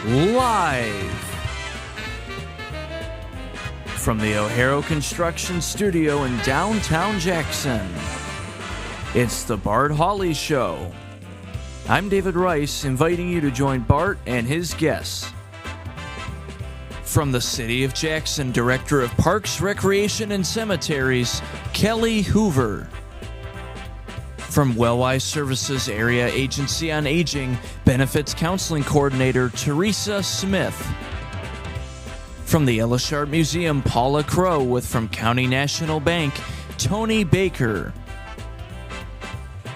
Live from the O'Hara Construction Studio in downtown Jackson, it's the Bart Hawley Show. I'm David Rice, inviting you to join Bart and his guests. From the City of Jackson, Director of Parks, Recreation, and Cemeteries, Kelly Hoover. From Wellwise Services Area Agency on Aging, Benefits Counseling Coordinator Teresa Smith. From the Elishard Museum, Paula Crow, with from County National Bank, Tony Baker.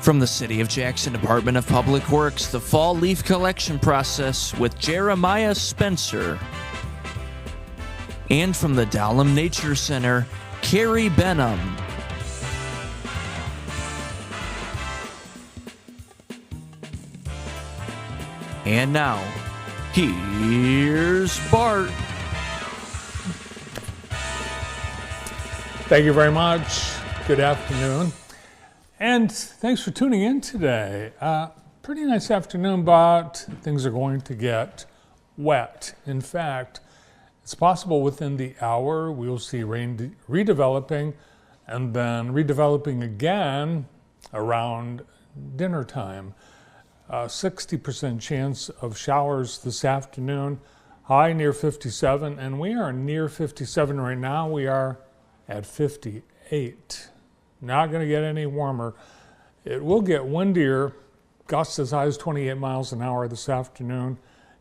From the City of Jackson Department of Public Works, the Fall Leaf Collection Process with Jeremiah Spencer. And from the Dahlem Nature Center, Carrie Benham. And now, here's Bart. Thank you very much. Good afternoon. And thanks for tuning in today. Pretty nice afternoon, but things are going to get wet. In fact, it's possible within the hour we'll see rain redeveloping and then redeveloping again around dinner time. 60% chance of showers this afternoon, high near 57, and we are near 57 right now. We are at 58. Not going to get any warmer. It will get windier, gusts as high as 28 miles an hour this afternoon,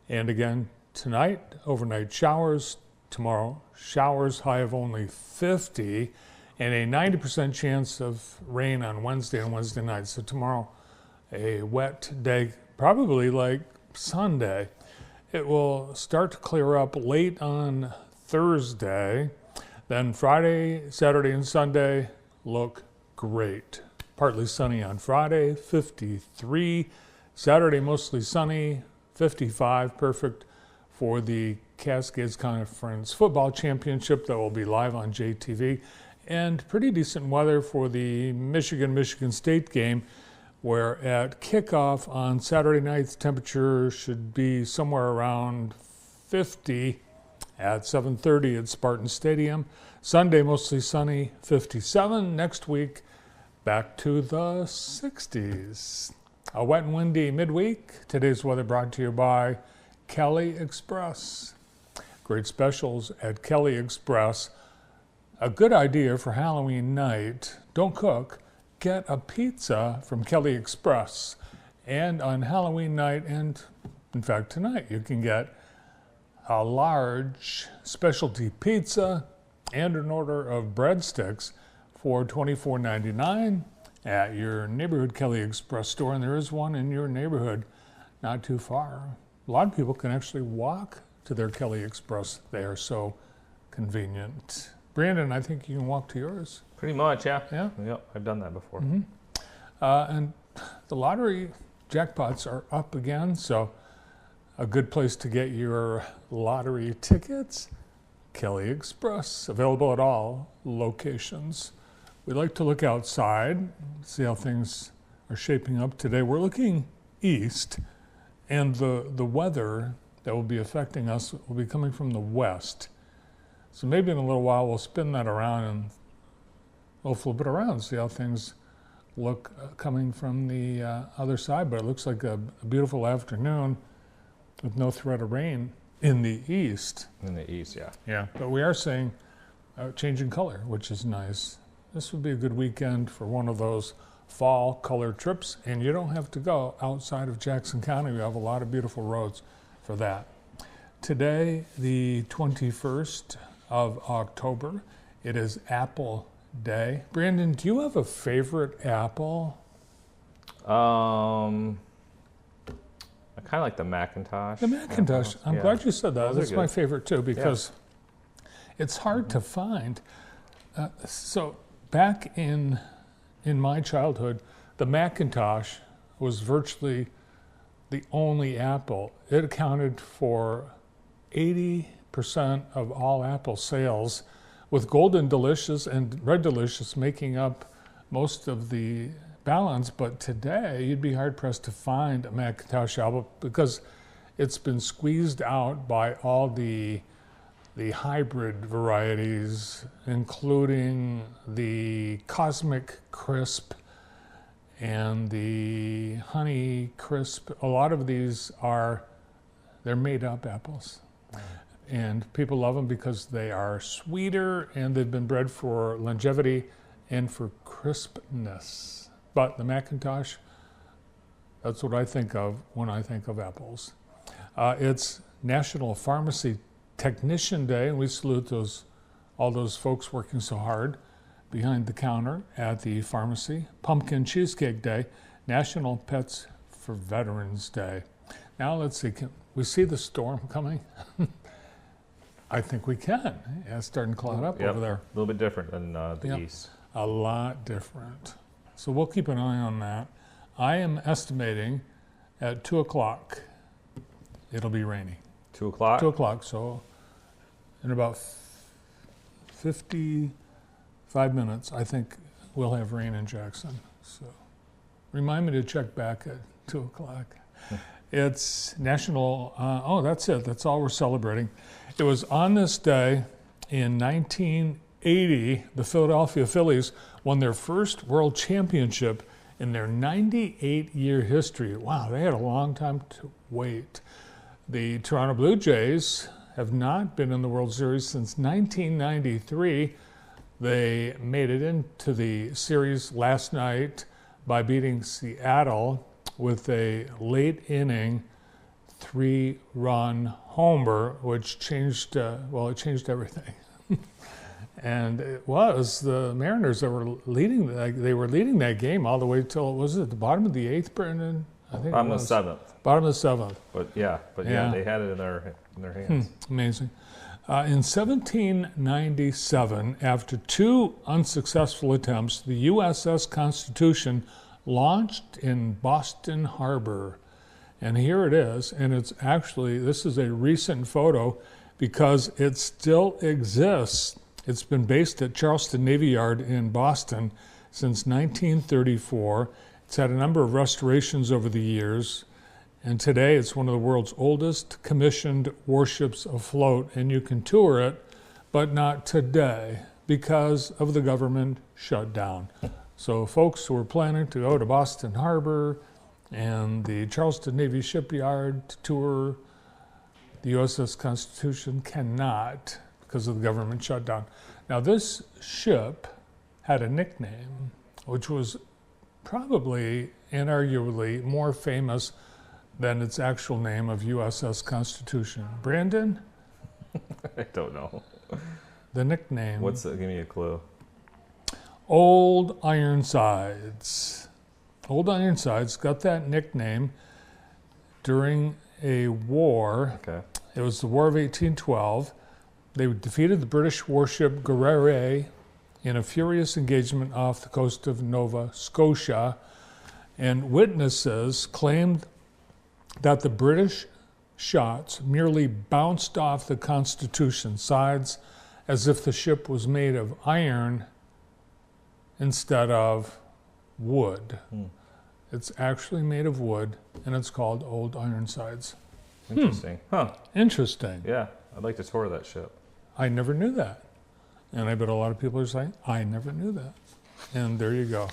and again tonight, overnight showers. Tomorrow, showers, high of only 50, and a 90% chance of rain on Wednesday and Wednesday night. So tomorrow, a wet day, probably like Sunday. It will start to clear up late on Thursday. Then Friday, Saturday, and Sunday look great. Partly sunny on Friday, 53. Saturday, mostly sunny, 55. Perfect for the Cascades Conference Football Championship that will be live on JTV. And pretty decent weather for the Michigan State game, where at kickoff on Saturday night, the temperature should be somewhere around 50 at 7:30 at Spartan Stadium. Sunday, mostly sunny, 57. Next week, back to the 60s. A wet and windy midweek. Today's weather brought to you by Kelly Express. Great specials at Kelly Express. A good idea for Halloween night. Don't cook. Get a pizza from Kelly Express. And on Halloween night, and in fact tonight, you can get a large specialty pizza and an order of breadsticks for $24.99 at your neighborhood Kelly Express store. And there is one in your neighborhood not too far. A lot of people can actually walk to their Kelly Express. They are so convenient. Brandon, I think you can walk to yours. Pretty much, yeah. Yeah? Yep, I've done that before. Mm-hmm. And the lottery jackpots are up again, so a good place to get your lottery tickets, Kelly Express, available at all locations. We like to look outside, see how things are shaping up today. We're looking east, and the weather that will be affecting us will be coming from the west. So maybe in a little while we'll spin that around and we'll flip it around and see how things look coming from the other side. But it looks like a beautiful afternoon with no threat of rain in the east. In the east, yeah. Yeah, but we are seeing changing color, which is nice. This would be a good weekend for one of those fall color trips, and you don't have to go outside of Jackson County. We have a lot of beautiful roads for that. Today, the 21st of October, it is Apple Day. Brandon, do you have a favorite apple? I kind of like the Macintosh. The Macintosh. I'm glad you said that. That's my favorite too, because it's hard to find. So back in my childhood, the Macintosh was virtually the only apple. It accounted for 80% of all Apple sales, with Golden Delicious and Red Delicious making up most of the balance, but today you'd be hard-pressed to find a Macintosh apple because it's been squeezed out by all the hybrid varieties, including the Cosmic Crisp and the Honey Crisp. A lot of these they're made-up apples. And people love them because they are sweeter and they've been bred for longevity and for crispness. But the Macintosh, that's what I think of when I think of apples. It's National Pharmacy Technician Day, and we salute all those folks working so hard behind the counter at the pharmacy. Pumpkin Cheesecake Day, National Pets for Veterans Day. Now let's see, can we see the storm coming? I think we can. Yeah, it's starting to cloud up over there. A little bit different than the east. A lot different. So we'll keep an eye on that. I am estimating at 2 o'clock it'll be rainy. 2 o'clock? 2 o'clock, so in about 55 minutes, I think we'll have rain in Jackson. So remind me to check back at 2 o'clock. It's National, that's it. That's all we're celebrating. It was on this day in 1980, the Philadelphia Phillies won their first world championship in their 98-year history. Wow, they had a long time to wait. The Toronto Blue Jays have not been in the World Series since 1993. They made it into the series last night by beating Seattle with a late inning 3-run homer, which changed, it changed everything. And it was the Mariners that were leading. They were leading that game all the way till, was it the bottom of the 8th, Brendan? I think Bottom of the 7th. Bottom of the 7th. But they had it in their hands. Amazing. In 1797, after 2 unsuccessful attempts, the USS Constitution launched in Boston Harbor. And here it is, and it's actually, this is a recent photo because it still exists. It's been based at Charleston Navy Yard in Boston since 1934. It's had a number of restorations over the years, and today it's one of the world's oldest commissioned warships afloat, and you can tour it, but not today because of the government shutdown. So folks who are planning to go to Boston Harbor and the Charleston Navy Shipyard to tour the USS Constitution cannot because of the government shutdown. Now this ship had a nickname which was probably and arguably more famous than its actual name of USS Constitution. Brandon? I don't know. The nickname. Give me a clue. Old Ironsides. Old Ironsides got that nickname during a war. Okay. It was the War of 1812. They defeated the British warship Guerriere in a furious engagement off the coast of Nova Scotia, and witnesses claimed that the British shots merely bounced off the Constitution's sides as if the ship was made of iron instead of wood. It's actually made of wood, and it's called Old Ironsides. Interesting. Huh. Interesting. Yeah, I'd like to tour that ship. I never knew that. And I bet a lot of people are saying, I never knew that. And there you go.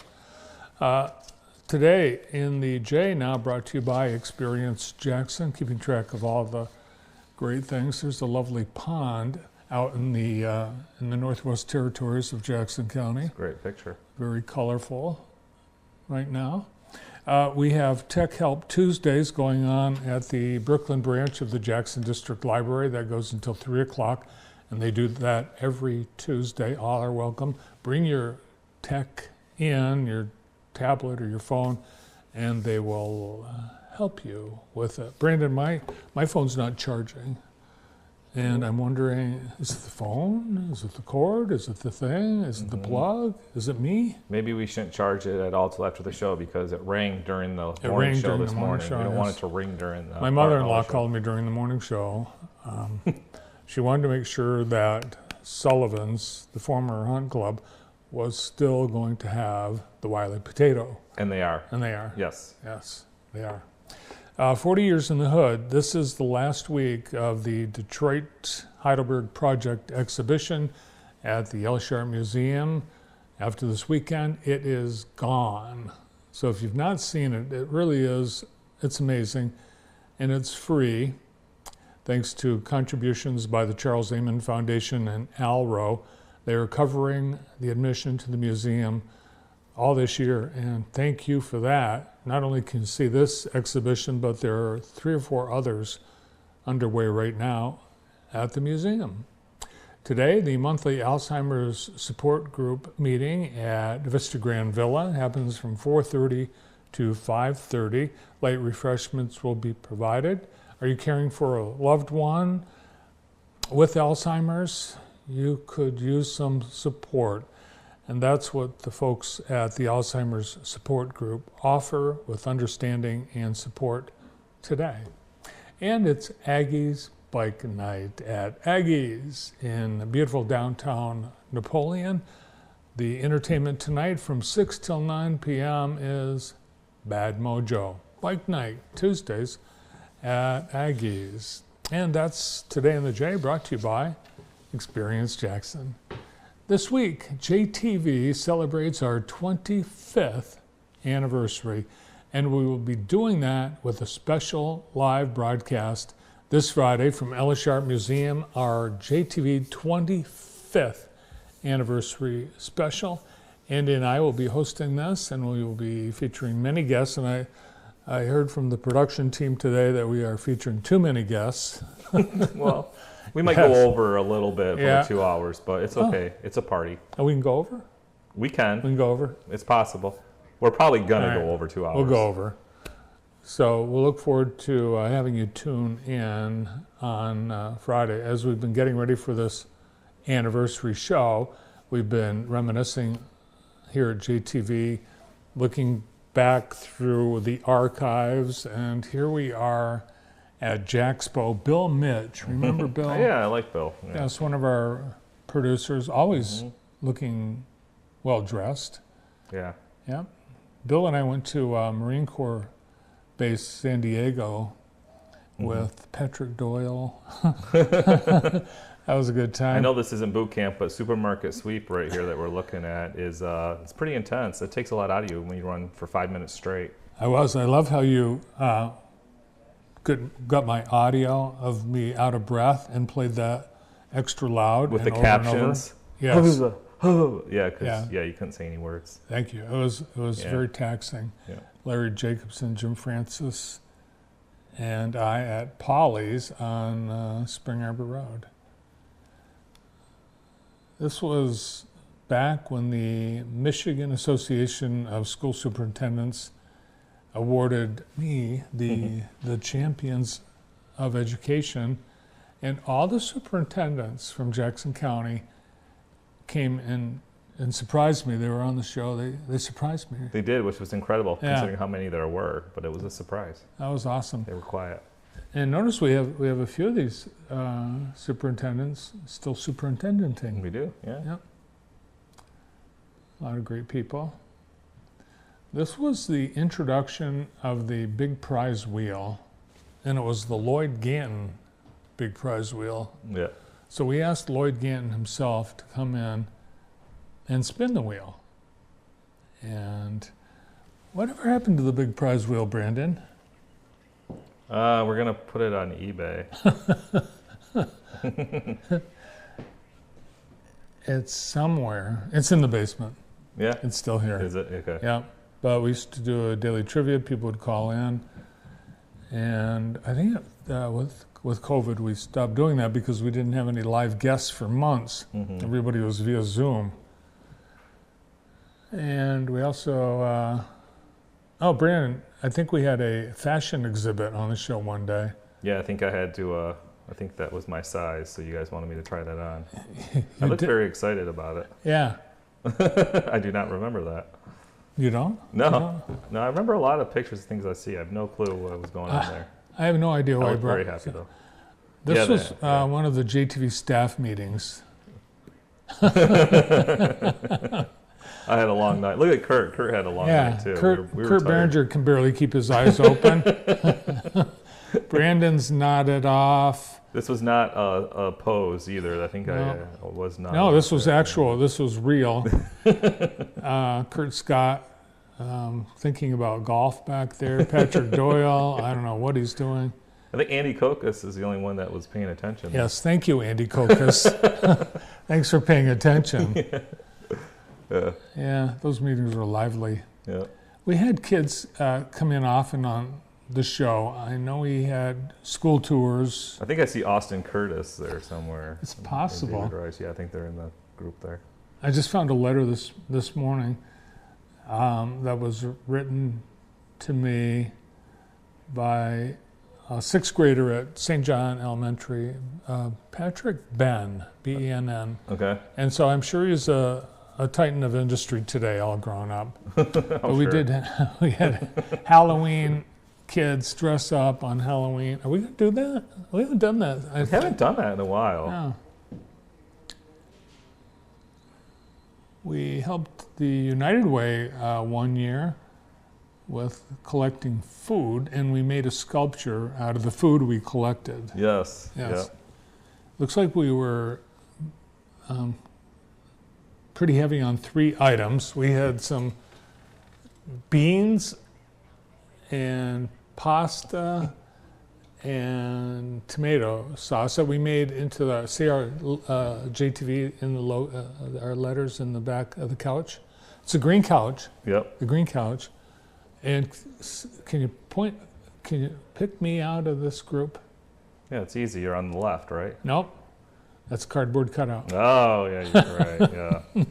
Today in the J now brought to you by Experience Jackson, keeping track of all the great things. There's a lovely pond out in the Northwest Territories of Jackson County. Great picture. Very colorful right now. We have Tech Help Tuesdays going on at the Brooklyn branch of the Jackson District Library. That goes until 3 o'clock, and they do that every Tuesday. All are welcome. Bring your tech in, your tablet or your phone, and they will help you with it. Brandon, my phone's not charging. And I'm wondering, is it the phone? Is it the cord? Is it the thing? Is it the plug? Is it me? Maybe we shouldn't charge it at all till after the show because it rang during the morning show this morning. We don't want it to ring during the My mother-in-law called me during the morning show. She wanted to make sure that Sullivan's, the former Hunt Club, was still going to have the Wiley potato. And they are. And they are. Yes. Yes, they are. 40 Years in the Hood. This is the last week of the Detroit Heidelberg Project exhibition at the Yellow Sharp Museum. After this weekend, it is gone. So if you've not seen it, it really is, it's amazing. And it's free, thanks to contributions by the Charles Amen Foundation and Alro. They are covering the admission to the museum all this year, and thank you for that. Not only can you see this exhibition, but there are 3 or 4 others underway right now at the museum. Today, the monthly Alzheimer's support group meeting at Vista Grand Villa happens from 4:30 to 5:30. Light refreshments will be provided. Are you caring for a loved one with Alzheimer's? You could use some support. And that's what the folks at the Alzheimer's Support Group offer with understanding and support today. And it's Aggie's Bike Night at Aggie's in beautiful downtown Napoleon. The entertainment tonight from 6 till 9 p.m. is Bad Mojo. Bike Night, Tuesdays at Aggie's. And that's Today in the J, brought to you by Experience Jackson. This week, JTV celebrates our 25th anniversary, and we will be doing that with a special live broadcast this Friday from Ella Sharp Museum, our JTV 25th anniversary special. Andy and I will be hosting this, and we will be featuring many guests, and I heard from the production team today that we are featuring too many guests. Well, we might go over a little bit for 2 hours, but it's okay. It's a party. Oh, we can go over? We can. We can go over? It's possible. We're probably going to go over 2 hours. We'll go over. So we'll look forward to having you tune in on Friday. As we've been getting ready for this anniversary show, we've been reminiscing here at JTV, looking back through the archives, and here we are at Jaxpo. Bill Mitch, remember Bill? Yeah, I like Bill. Yeah, it's one of our producers, always looking well-dressed. Yeah. Yeah. Bill and I went to Marine Corps Base San Diego with Patrick Doyle. That was a good time. I know this isn't boot camp, but supermarket sweep right here that we're looking at is it's pretty intense. It takes a lot out of you when you run for 5 minutes straight. I love how you got my audio of me out of breath and played that extra loud with the over captions. Yes. Yeah, you couldn't say any words. Thank you. It was very taxing. Yeah. Larry Jacobson, Jim Francis, and I at Polly's on Spring Arbor Road. This was back when the Michigan Association of School Superintendents awarded me the Champions of Education, and all the superintendents from Jackson County came in and surprised me. They were on the show. They surprised me. They did, which was incredible considering how many there were, but it was a surprise. That was awesome. They were quiet. And notice we have a few of these superintendents still superintendenting. We do, yeah. Yep. A lot of great people. This was the introduction of the Big Prize Wheel, and it was the Lloyd Ganton Big Prize Wheel. Yeah. So we asked Lloyd Ganton himself to come in and spin the wheel. And whatever happened to the Big Prize Wheel, Brandon? We're going to put it on eBay. It's somewhere. It's in the basement. Yeah? It's still here. Is it? Okay. Yeah. But we used to do a daily trivia. People would call in. And I think with COVID, we stopped doing that because we didn't have any live guests for months. Everybody was via Zoom. And we also, Brandon, I think we had a fashion exhibit on the show one day. Yeah, I think I had to, I think that was my size, so you guys wanted me to try that on. I looked very excited about it. Yeah. I do not remember that. You don't? No. No, I remember a lot of pictures and things I see. I have no clue what was going on there. I have no idea why I was very happy, though. This was one of the JTV staff meetings. I had a long night. Look at Kurt. Kurt had a long night too. Kurt we were Kurt tired. Behringer can barely keep his eyes open. Brandon's nodded off. This was not a pose either. I think I was not. No, this was actual. This was real. Kurt Scott thinking about golf back there. Patrick Doyle, I don't know what he's doing. I think Andy Kokas is the only one that was paying attention. Yes, thank you, Andy Kokas. Thanks for paying attention. Yeah, those meetings were lively. Yeah. We had kids come in often on the show. I know we had school tours. I think I see Austin Curtis there somewhere. It's possible. And David Rice. Yeah, I think they're in the group there. I just found a letter this morning that was written to me by a sixth grader at St. John Elementary, Patrick Ben, B-E-N-N. Okay. And so I'm sure he's a titan of industry today, all grown up. But we had Halloween kids dress up on Halloween. Are we going to do that? We haven't done that. I haven't done that in a while. No. We helped the United Way 1 year with collecting food, and we made a sculpture out of the food we collected. Yes. Yes. Yeah. Looks like we were pretty heavy on 3 items. We had some beans and pasta and tomato sauce that we made into the, see our JTV in the our letters in the back of the couch? It's a green couch. Yep. The green couch. And can you pick me out of this group? Yeah, it's easy. You're on the left, right? Nope. That's a cardboard cutout. Oh, yeah, you're right. Yeah.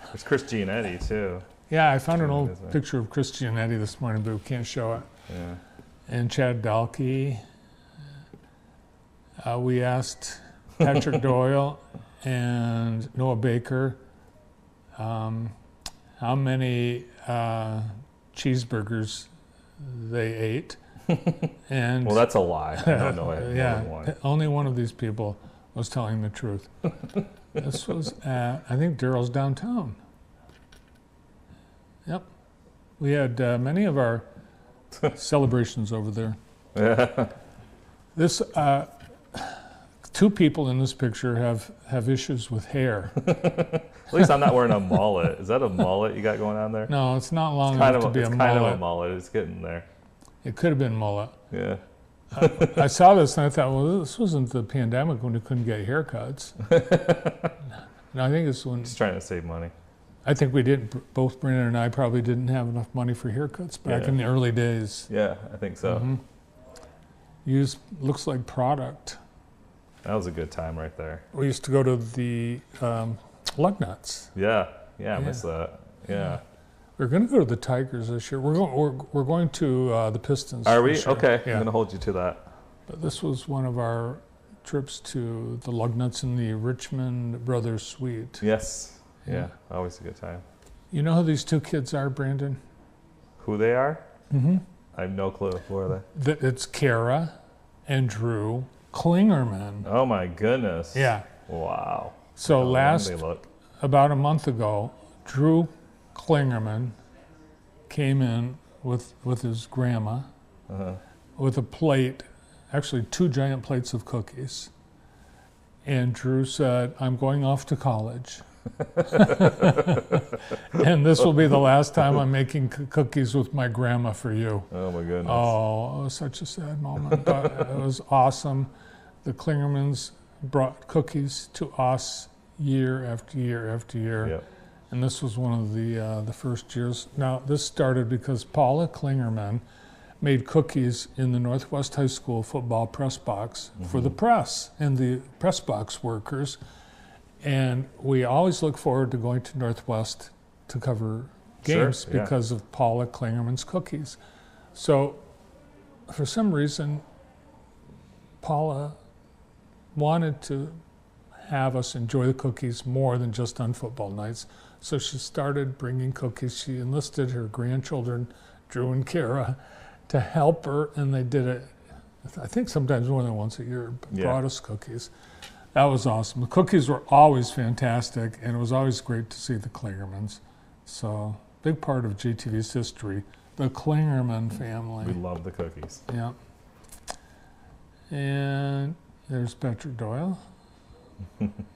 There's Chris Gianetti, too. Yeah, I found an old picture of Chris Gianetti this morning, but we can't show it. Yeah. And Chad Dalkey. We asked Patrick Doyle and Noah Baker how many cheeseburgers they ate. And well, that's a lie. I don't know it. Yeah, only one of these people was telling the truth. This was at, I think, Daryl's downtown. Yep. We had many of our celebrations over there. Yeah. This 2 people in this picture have issues with hair. At least I'm not wearing a mullet. Is that a mullet you got going on there? No, it's not long enough to be a mullet. It's kind of a mullet. It's getting there. It could have been mullet. Yeah. I saw this and I thought, well, this wasn't the pandemic when we couldn't get haircuts. No, I think it's when... Just trying to save money. I think we didn't, both Brandon and I probably didn't have enough money for haircuts back in the early days. Yeah, I think so. Mm-hmm. Used, looks like product. That was a good time right there. We used to go to the lug nuts. Yeah, I miss that. Yeah. We're going to go to the Tigers this year. We're going to the Pistons. Are we? This year. Okay, Yeah. I'm going to hold you to that. But this was one of our trips to the lug nuts in the Richmond Brothers Suite. Yes. Yeah, always a good time. You know who these 2 kids are, Brandon? Who they are? Mm-hmm. I have no clue. Who are they? It's Kara and Drew Klingerman. Oh my goodness. Yeah. Wow. So about a month ago, Drew Klingerman came in with his grandma with a plate, actually 2 giant plates of cookies. And Drew said, I'm going off to college. And this will be the last time I'm making cookies with my grandma for you. Oh my goodness. Oh, it was such a sad moment, but it was awesome. The Klingermans brought cookies to us year after year after year. Yep. And this was one of the first years. Now, this started because Paula Klingerman made cookies in the Northwest High School football press box for the press and the press box workers. And we always look forward to going to Northwest to cover games because of Paula Klingerman's cookies. So, for some reason, Paula wanted to have us enjoy the cookies more than just on football nights. So she started bringing cookies. She enlisted her grandchildren, Drew and Kara, to help her, and they did it, I think sometimes more than once a year, brought us cookies. That was awesome. The cookies were always fantastic, and it was always great to see the Klingermans. So, big part of JTV's history, the Klingerman family. We love the cookies. Yeah. And there's Patrick Doyle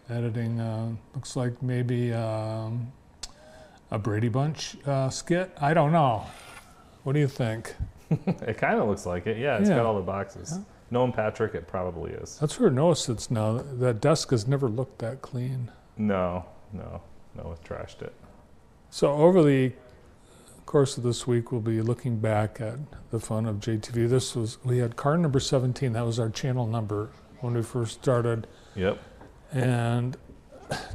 editing, looks like maybe a Brady Bunch skit. I don't know. What do you think? It kind of looks like it. Yeah, it's got all the boxes. Yeah. Knowing Patrick, it probably is. That's where Noah sits now. That desk has never looked that clean. No, it trashed it. So over the course of this week, we'll be looking back at the fun of JTV. We had car number 17. That was our channel number when we first started. Yep. And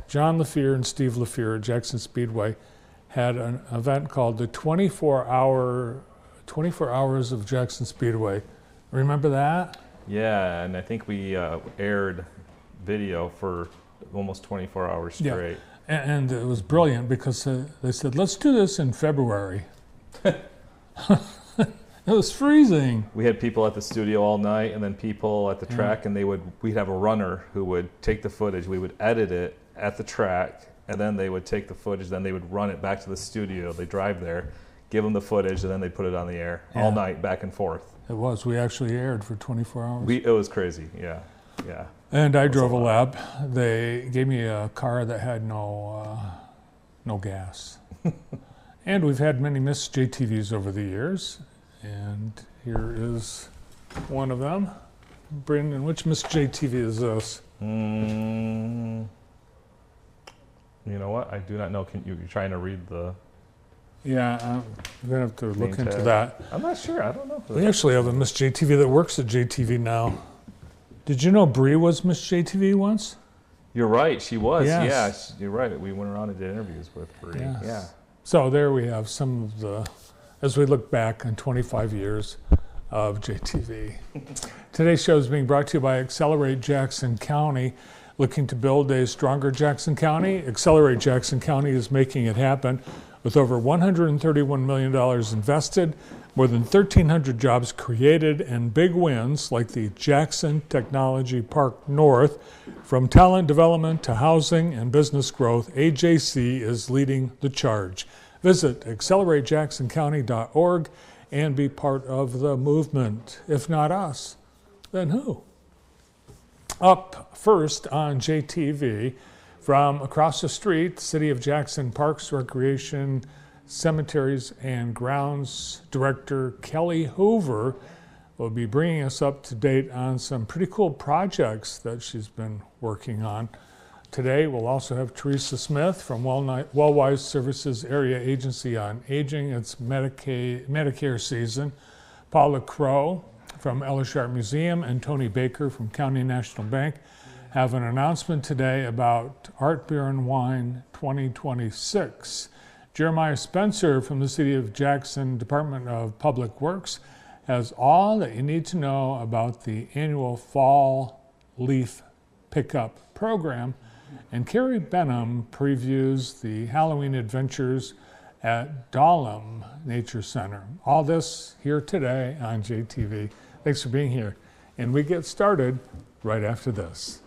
John LaFear and Steve LaFear at Jackson Speedway had an event called the 24 Hours of Jackson Speedway. Remember that? Yeah, and I think we aired video for almost 24 hours straight. Yeah. And it was brilliant because they said, let's do this in February. It was freezing. We had people at the studio all night and then people at the track, and we'd have a runner who would take the footage, we would edit it at the track, and then they would take the footage, then they would run it back to the studio. They drive there, give them the footage, and then they put it on the air all night, back and forth. It was. We actually aired for 24 hours. It was crazy, yeah. And I drove a lap. They gave me a car that had no gas. And we've had many Miss JTVs over the years. And here is one of them. Brandon, which Miss JTV is this? You know what? I do not know. You're trying to read the... Yeah, I'm going to have to look into tag. that. I'm not sure. I don't know. We actually have a Miss JTV that works at JTV now. Did you know Bree was Miss JTV once? You're right. She was. Yes. Yeah, you're right. We went around and did interviews with Bree. Yes. Yeah. So there we have some of the, as we look back on 25 years of JTV. Today's show is being brought to you by Accelerate Jackson County. Looking to build a stronger Jackson County? Accelerate Jackson County is making it happen with over $131 million invested, more than 1,300 jobs created, and big wins like the Jackson Technology Park North. From talent development to housing and business growth, AJC is leading the charge. Visit acceleratejacksoncounty.org and be part of the movement. If not us, then who? Up first on JTV, from across the street, City of Jackson Parks, Recreation, Cemeteries, and Grounds Director Kelly Hoover will be bringing us up to date on some pretty cool projects that she's been working on. Today, we'll also have Teresa Smith from Wellwise Services Area Agency on Aging. It's Medicare season. Paula Crow from Ellis Art Museum and Tony Baker from County National Bank have an announcement today about Art, Beer, and Wine 2026. Jeremiah Spencer from the City of Jackson Department of Public Works has all that you need to know about the annual fall leaf pickup program. And Carrie Benham previews the Halloween adventures at Dahlem Nature Center. All this here today on JTV. Thanks for being here. And we get started right after this.